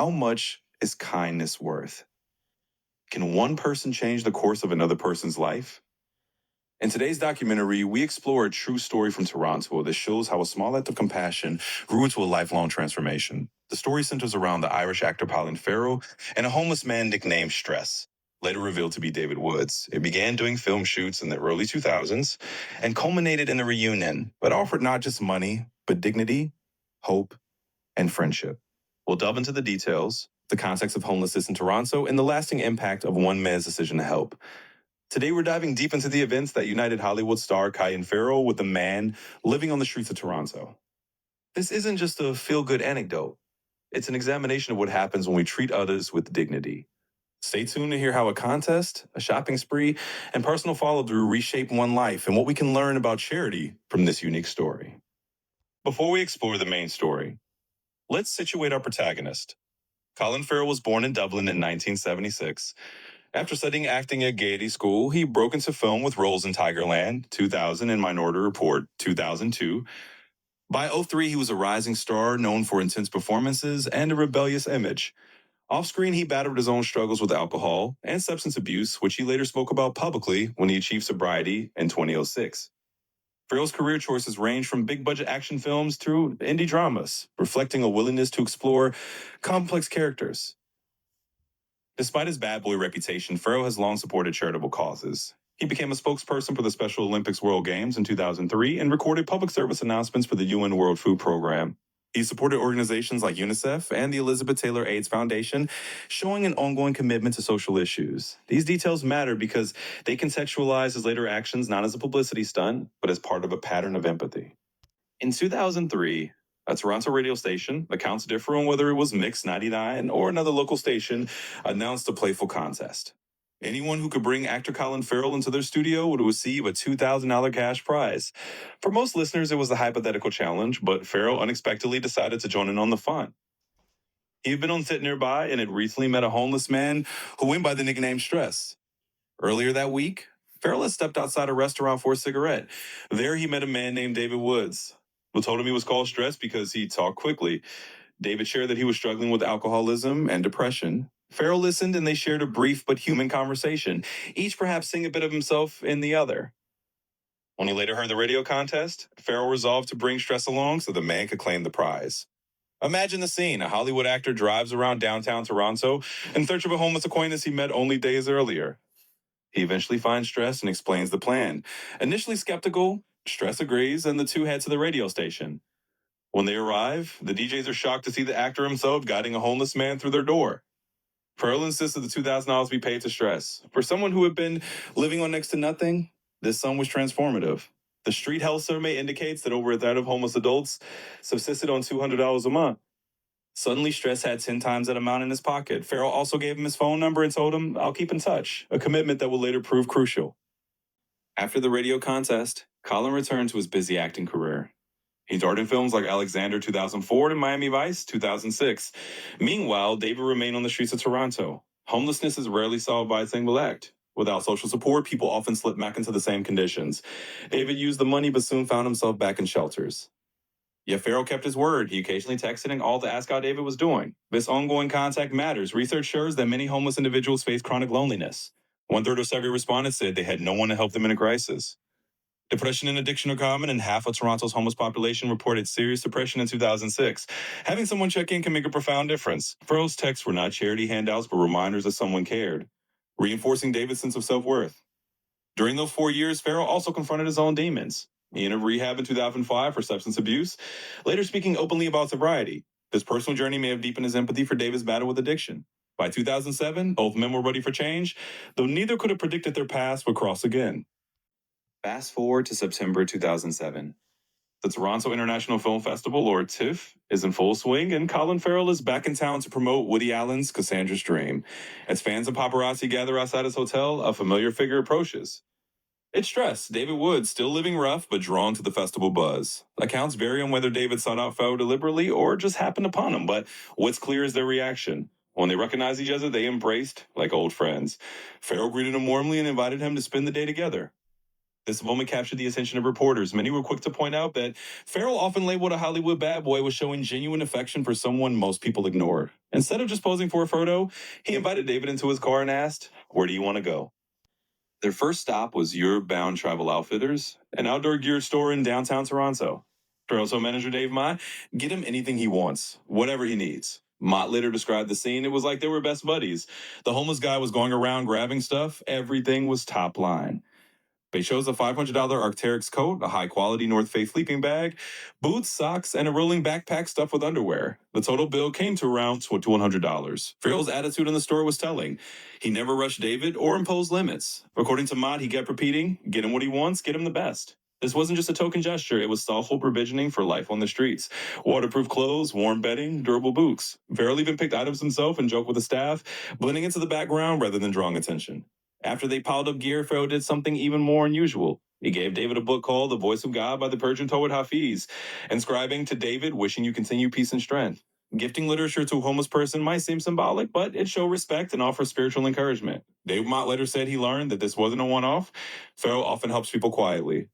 How much is kindness worth? Can one person change the course of another person's life? In today's documentary, we explore a true story from Toronto that shows how a small act of compassion grew into a lifelong transformation. The story centers around the Irish actor Colin Farrell and a homeless man nicknamed Stress, later revealed to be David Woods. It began doing film shoots in the early 2000s and culminated in a reunion, but offered not just money, but dignity, hope, and friendship. We'll delve into the details, the context of homelessness in Toronto, and the lasting impact of one man's decision to help. Today, we're diving deep into the events that united Hollywood star Colin Farrell with a man living on the streets of Toronto. This isn't just a feel-good anecdote. It's an examination of what happens when we treat others with dignity. Stay tuned to hear how a contest, a shopping spree, and personal follow-through reshape one life and what we can learn about charity from this unique story. Before we explore the main story, let's situate our protagonist. Colin Farrell was born in Dublin in 1976. After studying acting at Gaiety School, he broke into film with roles in Tigerland, 2000, and Minority Report, 2002. By 2003, he was a rising star known for intense performances and a rebellious image. Off-screen, he battled his own struggles with alcohol and substance abuse, which he later spoke about publicly when he achieved sobriety in 2006. Farrell's career choices range from big-budget action films to indie dramas, reflecting a willingness to explore complex characters. Despite his bad boy reputation, Farrell has long supported charitable causes. He became a spokesperson for the Special Olympics World Games in 2003 and recorded public service announcements for the UN World Food Program. He supported organizations like UNICEF and the Elizabeth Taylor AIDS Foundation, showing an ongoing commitment to social issues. These details matter because they contextualize his later actions not as a publicity stunt, but as part of a pattern of empathy. In 2003, a Toronto radio station, accounts differ on whether it was Mix 99 or another local station, announced a playful contest. Anyone who could bring actor Colin Farrell into their studio would receive a $2,000 cash prize. For most listeners, it was a hypothetical challenge, but Farrell unexpectedly decided to join in on the fun. He had been on set nearby and had recently met a homeless man who went by the nickname Stress. Earlier that week, Farrell had stepped outside a restaurant for a cigarette. There he met a man named David Woods, who told him he was called Stress because he talked quickly. David shared that he was struggling with alcoholism and depression. Farrell listened and they shared a brief but human conversation, each perhaps seeing a bit of himself in the other. When he later heard the radio contest, Farrell resolved to bring Stress along so the man could claim the prize. Imagine the scene. A Hollywood actor drives around downtown Toronto in search of a homeless acquaintance he met only days earlier. He eventually finds Stress and explains the plan. Initially skeptical, Stress agrees and the two head to the radio station. When they arrive, the DJs are shocked to see the actor himself guiding a homeless man through their door. Farrell insists that the $2,000 be paid to Stress. For someone who had been living on next to nothing, this sum was transformative. The street health survey indicates that over a third of homeless adults subsisted on $200 a month. Suddenly, Stress had 10 times that amount in his pocket. Farrell also gave him his phone number and told him, "I'll keep in touch," a commitment that would later prove crucial. After the radio contest, Colin returned to his busy acting career. He starred in films like Alexander 2004 and Miami Vice 2006. Meanwhile, David remained on the streets of Toronto. Homelessness is rarely solved by a single act. Without social support, people often slip back into the same conditions. David used the money but soon found himself back in shelters. Yet Farrell kept his word. He occasionally texted and called to ask how David was doing. This ongoing contact matters. Research shows that many homeless individuals face chronic loneliness. 1/3 of survey respondents said they had no one to help them in a crisis. Depression and addiction are common, and half of Toronto's homeless population reported serious depression in 2006. Having someone check in can make a profound difference. Farrell's texts were not charity handouts, but reminders that someone cared, reinforcing David's sense of self-worth. During those 4 years, Farrell also confronted his own demons. He entered rehab in 2005 for substance abuse, later speaking openly about sobriety. This personal journey may have deepened his empathy for David's battle with addiction. By 2007, both men were ready for change, though neither could have predicted their paths would cross again. Fast forward to September 2007. The Toronto International Film Festival, or TIFF, is in full swing, and Colin Farrell is back in town to promote Woody Allen's Cassandra's Dream. As fans and paparazzi gather outside his hotel, a familiar figure approaches. It's Stress, David Woods, still living rough but drawn to the festival buzz. Accounts vary on whether David sought out Farrell deliberately or just happened upon him, but what's clear is their reaction. When they recognized each other, they embraced like old friends. Farrell greeted him warmly and invited him to spend the day together. This moment captured the attention of reporters. Many were quick to point out that Farrell, often labeled a Hollywood bad boy, was showing genuine affection for someone most people ignored. Instead of just posing for a photo, he invited David into his car and asked, "Where do you want to go?" Their first stop was Europe Bound Travel Outfitters, an outdoor gear store in downtown Toronto. Toronto manager Dave Mott, get him anything he wants, whatever he needs. Mott later described the scene. It was like they were best buddies. The homeless guy was going around grabbing stuff. Everything was top line. They chose a $500 Arc'teryx coat, a high-quality North Face sleeping bag, boots, socks, and a rolling backpack stuffed with underwear. The total bill came to around $100. Farrell's attitude in the store was telling. He never rushed David or imposed limits. According to Mott, he kept repeating, get him what he wants, get him the best. This wasn't just a token gesture, it was thoughtful provisioning for life on the streets. Waterproof clothes, warm bedding, durable boots. Farrell even picked items himself and joked with the staff, blending into the background rather than drawing attention. After they piled up gear, Farrell did something even more unusual. He gave David a book called The Voice of God by the Persian poet Hafiz, inscribing to David, wishing you continue peace and strength. Gifting literature to a homeless person might seem symbolic, but it showed respect and offers spiritual encouragement. Dave Mott later said he learned that this wasn't a one-off. Farrell often helps people quietly.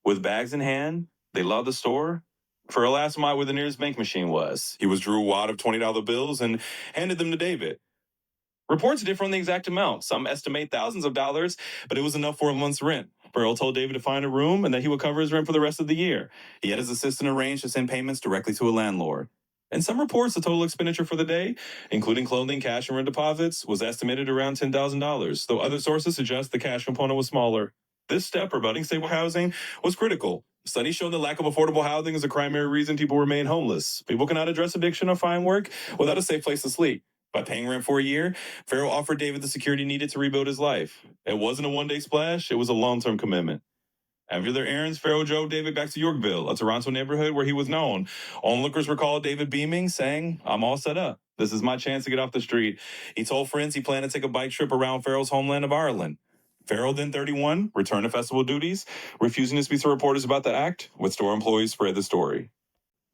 With bags in hand, they loved the store. Farrell asked Mott where the nearest bank machine was. He withdrew a wad of $20 bills and handed them to David. Reports differ on the exact amount. Some estimate thousands of dollars, but it was enough for a month's rent. Farrell told David to find a room and that he would cover his rent for the rest of the year. He had his assistant arrange to send payments directly to a landlord. In some reports, the total expenditure for the day, including clothing, cash, and rent deposits, was estimated around $10,000, though other sources suggest the cash component was smaller. This step, providing stable housing, was critical. Studies show the lack of affordable housing is a primary reason people remain homeless. People cannot address addiction or find work without a safe place to sleep. By paying rent for a year, Farrell offered David the security needed to rebuild his life. It wasn't a one-day splash, it was a long-term commitment. After their errands, Farrell drove David back to Yorkville, a Toronto neighborhood where he was known. Onlookers recalled David beaming, saying, "I'm all set up. This is my chance to get off the street." He told friends he planned to take a bike trip around Farrell's homeland of Ireland. Farrell, then 31, returned to festival duties, refusing to speak to reporters about the act, with store employees spread the story.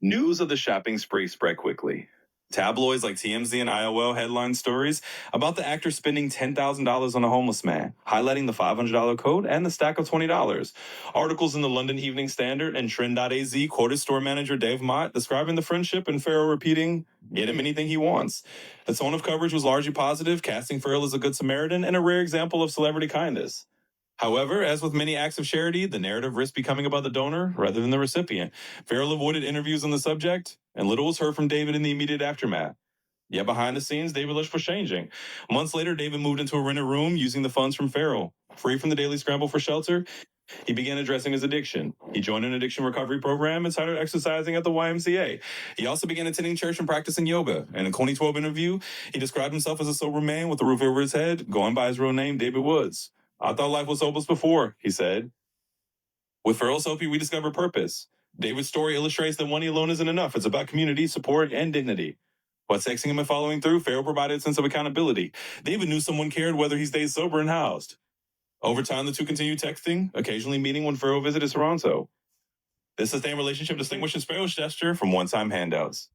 News of the shopping spree spread quickly. Tabloids like TMZ and IOL headline stories about the actor spending $10,000 on a homeless man, highlighting the $500 coat and the stack of $20. Articles in the London Evening Standard and Trend.az quoted store manager Dave Mott describing the friendship and Farrell repeating, "Get him anything he wants." The tone of coverage was largely positive, casting Farrell as a good Samaritan and a rare example of celebrity kindness. However, as with many acts of charity, the narrative risked becoming about the donor rather than the recipient. Farrell avoided interviews on the subject, and little was heard from David in the immediate aftermath. Yet behind the scenes, David's life was changing. Months later, David moved into a rented room using the funds from Farrell. Free from the daily scramble for shelter, he began addressing his addiction. He joined an addiction recovery program and started exercising at the YMCA. He also began attending church and practicing yoga. In a 2012 interview, he described himself as a sober man with a roof over his head, going by his real name, David Woods. "I thought life was hopeless before," he said. With Farrell's help, he rediscovered purpose. David's story illustrates that money alone isn't enough. It's about community, support, and dignity. By texting him and following through, Farrell provided a sense of accountability. David knew someone cared whether he stayed sober and housed. Over time, the two continued texting, occasionally meeting when Farrell visited Toronto. This sustained relationship distinguishes Farrell's gesture from one-time handouts.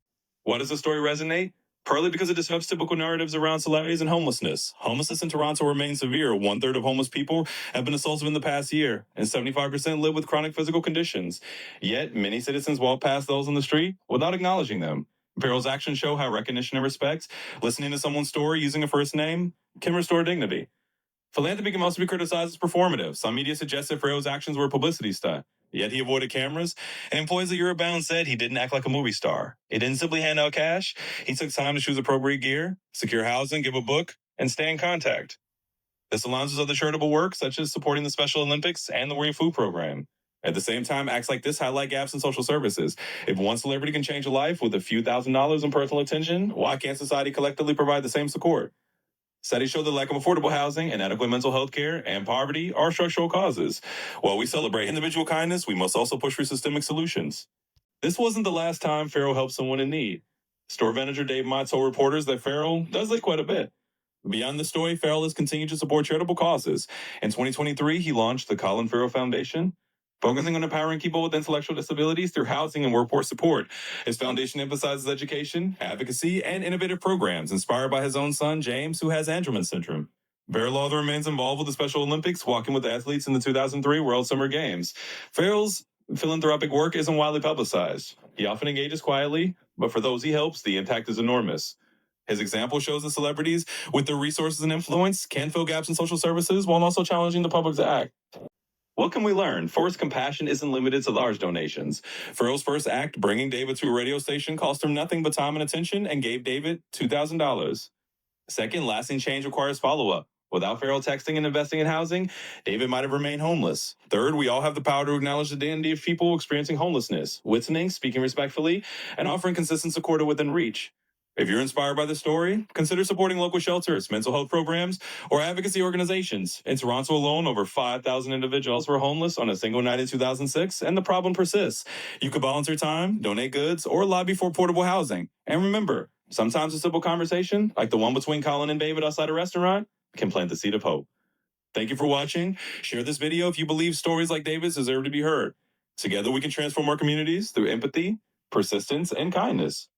Why does the story resonate? Partly because it disrupts typical narratives around celebrities and homelessness. Homelessness in Toronto remains severe. 1/3 of homeless people have been assaulted in the past year, and 75% live with chronic physical conditions. Yet, many citizens walk past those on the street without acknowledging them. Farrell's actions show how recognition and respect, listening to someone's story using a first name, can restore dignity. Philanthropy can also be criticized as performative. Some media suggested Farrell's actions were a publicity stunt. Yet he avoided cameras, and employees at Europe Bound said he didn't act like a movie star. He didn't simply hand out cash. He took time to choose appropriate gear, secure housing, give a book, and stay in contact. This aligns with other charitable work, such as supporting the Special Olympics and the World Food Program. At the same time, acts like this highlight gaps in social services. If one celebrity can change a life with a few $1,000s in personal attention, why can't society collectively provide the same support? Studies show the lack of affordable housing, inadequate mental health care, and poverty are structural causes. While we celebrate individual kindness, we must also push for systemic solutions. This wasn't the last time Farrell helped someone in need. Store manager Dave Mott told reporters that Farrell does this quite a bit. Beyond the story, Farrell has continued to support charitable causes. In 2023, he launched the Colin Farrell Foundation, focusing on empowering people with intellectual disabilities through housing and workforce support. His foundation emphasizes education, advocacy, and innovative programs inspired by his own son, James, who has Angelman syndrome. Farrell remains involved with the Special Olympics, walking with the athletes in the 2003 World Summer Games. Farrell's philanthropic work isn't widely publicized. He often engages quietly, but for those he helps, the impact is enormous. His example shows that celebrities, with their resources and influence, can fill gaps in social services while also challenging the public to act. What can we learn? First, compassion isn't limited to large donations. Farrell's first act, bringing David to a radio station, cost him nothing but time and attention and gave David $2,000. Second, lasting change requires follow-up. Without Farrell texting and investing in housing, David might have remained homeless. Third, we all have the power to acknowledge the dignity of people experiencing homelessness, listening, speaking respectfully, and offering consistent support within reach. If you're inspired by the story, consider supporting local shelters, mental health programs, or advocacy organizations. In Toronto alone, over 5,000 individuals were homeless on a single night in 2006, and the problem persists. You could volunteer time, donate goods, or lobby for portable housing. And remember, sometimes a simple conversation, like the one between Colin and David outside a restaurant, can plant the seed of hope. Thank you for watching. Share this video if you believe stories like David's deserve to be heard. Together we can transform our communities through empathy, persistence, and kindness.